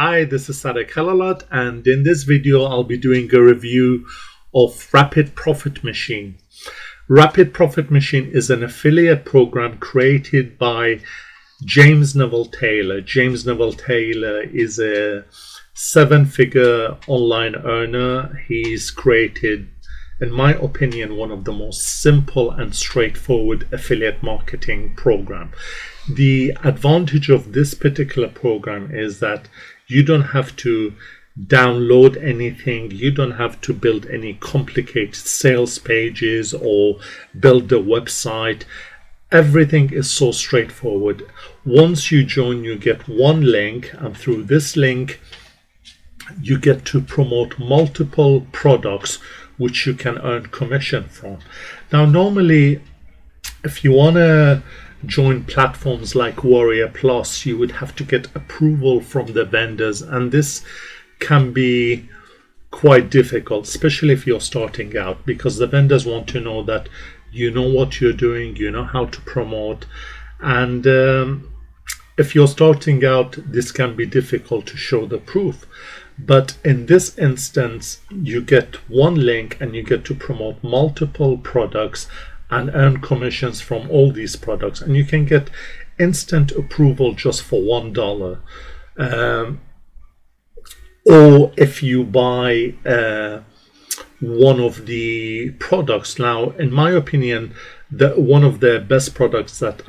Hi, this is Sadek Halalat, and in this video I'll be doing a review of Rapid Profit Machine. Rapid Profit Machine is an affiliate program created by James Neville Taylor. James Neville Taylor is a seven-figure online earner. He's created, in my opinion, one of the most simple and straightforward affiliate marketing program. The advantage of this particular program is that you don't have to download anything. You don't have to build any complicated sales pages or build a website. Everything is so straightforward. Once you join, you get one link, and through this link, you get to promote multiple products which you can earn commission from. Now, normally, if you want to join platforms like Warrior Plus, you would have to get approval from the vendors, and this can be quite difficult, especially if you're starting out, because the vendors want to know that you know what you're doing, you know how to promote, and if you're starting out, this can be difficult to show the proof. But in this instance, you get one link and you get to promote multiple products and earn commissions from all these products, and you can get instant approval just for $1. Or if you buy one of the products. Now, in my opinion, one of the best products that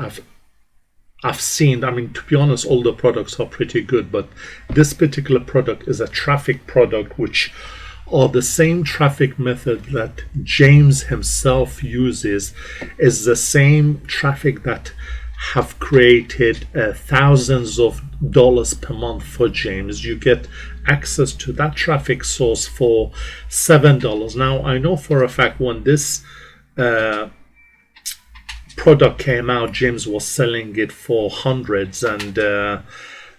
I've seen, I mean, to be honest, all the products are pretty good, but this particular product is a traffic product, which are the same traffic method that James himself uses, is the same traffic that have created thousands of dollars per month for James. You get access to that traffic source for $7. Now, I know for a fact when this product came out, James was selling it for hundreds, and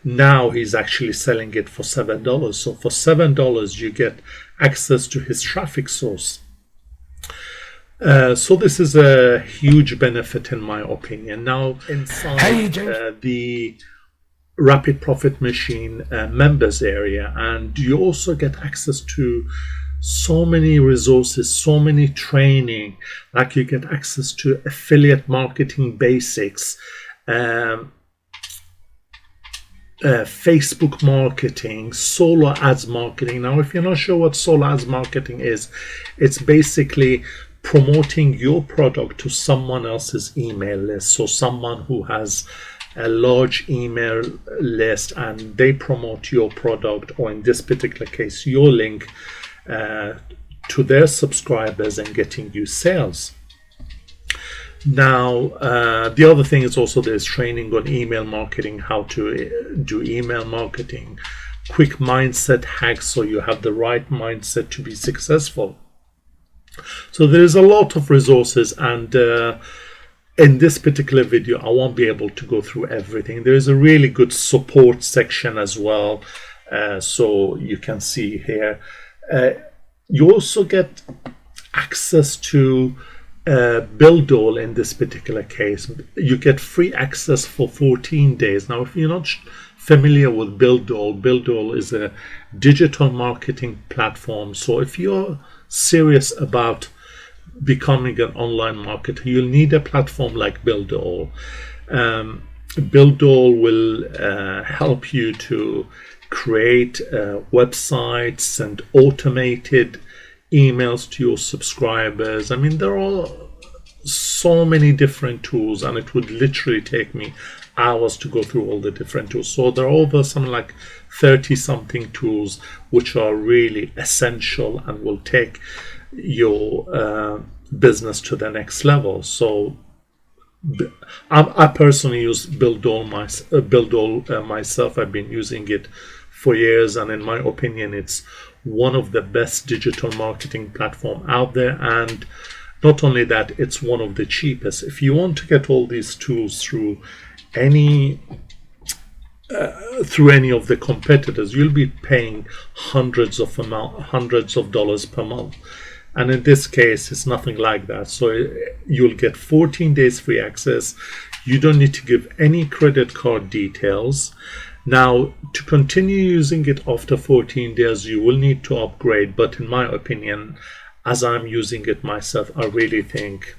now he's actually selling it for $7. So for $7, you get access to his traffic source. So this is a huge benefit in my opinion. Now, inside the Rapid Profit Machine members area, and you also get access to so many resources, so many training, like you get access to affiliate marketing basics, Facebook marketing, solo ads marketing. Now, if you're not sure what solo ads marketing is, it's basically promoting your product to someone else's email list. So someone who has a large email list and they promote your product, or in this particular case, your link to their subscribers and getting you sales. Now, the other thing is also there's training on email marketing, how to do email marketing, quick mindset hacks so you have the right mindset to be successful. So there's a lot of resources, and in this particular video, I won't be able to go through everything. There is a really good support section as well, so you can see here. You also get access to BuildAll. In this particular case, you get free access for 14 days. Now, if you're not familiar with BuildAll, BuildAll is a digital marketing platform. So if you're serious about becoming an online marketer, you'll need a platform like BuildAll. BuildAll will help you to create websites and automated emails to your subscribers. I mean, there are so many different tools, and it would literally take me hours to go through all the different tools. So there are over something like 30 something tools which are really essential and will take your business to the next level. So I personally use BuildAll myself. I've been using it for years, and in my opinion, it's one of the best digital marketing platform out there. And not only that, it's one of the cheapest. If you want to get all these tools through any of the competitors, you'll be paying hundreds of dollars per month. And in this case, it's nothing like that. So you'll get 14 days free access. You don't need to give any credit card details. Now, to continue using it after 14 days, you will need to upgrade. But in my opinion, as I'm using it myself, I really think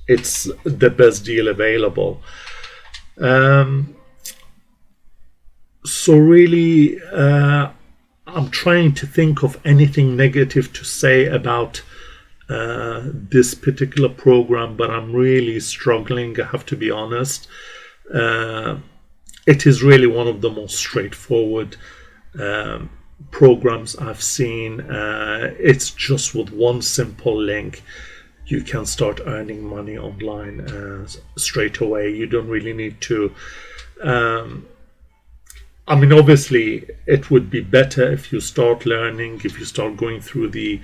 it's the best deal available. So really, I'm trying to think of anything negative to say about this particular program, but I'm really struggling, I have to be honest. It is really one of the most straightforward programs I've seen. It's just with one simple link you can start earning money online straight away. You don't really need to I mean, obviously it would be better if you start learning, if you start going through the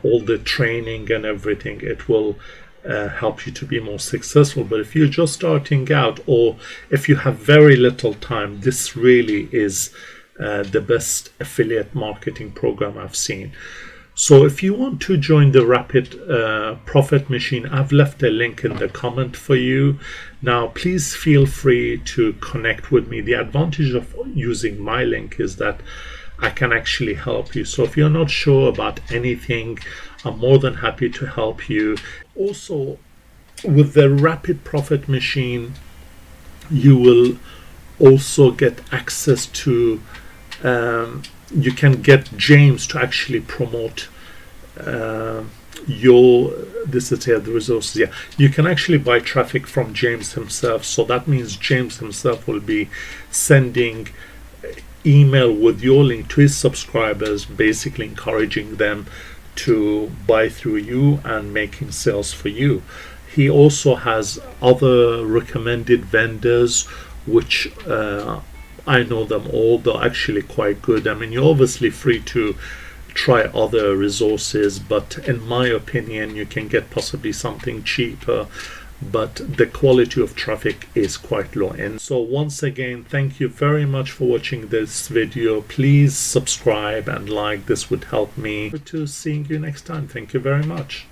all the training and everything. It will help you to be more successful. But if you're just starting out, or if you have very little time, this really is the best affiliate marketing program I've seen. So if you want to join the Rapid Profit Machine, I've left a link in the comment for you. Now, please feel free to connect with me. The advantage of using my link is that I can actually help you. So if you're not sure about anything, I'm more than happy to help you. Also, with the Rapid Profit Machine, you will also get access to you can get James to actually promote this is here, the resources. Yeah, you can actually buy traffic from James himself. So that means James himself will be sending email with your link to his subscribers, basically encouraging them to buy through you and making sales for you. He also has other recommended vendors, which I know them all. They're actually quite good. I mean, you're obviously free to try other resources, but in my opinion, you can get possibly something cheaper, but the quality of traffic is quite low. And so once again, thank you very much for watching this video. Please subscribe and like. This would help me. To seeing you next time. Thank you very much.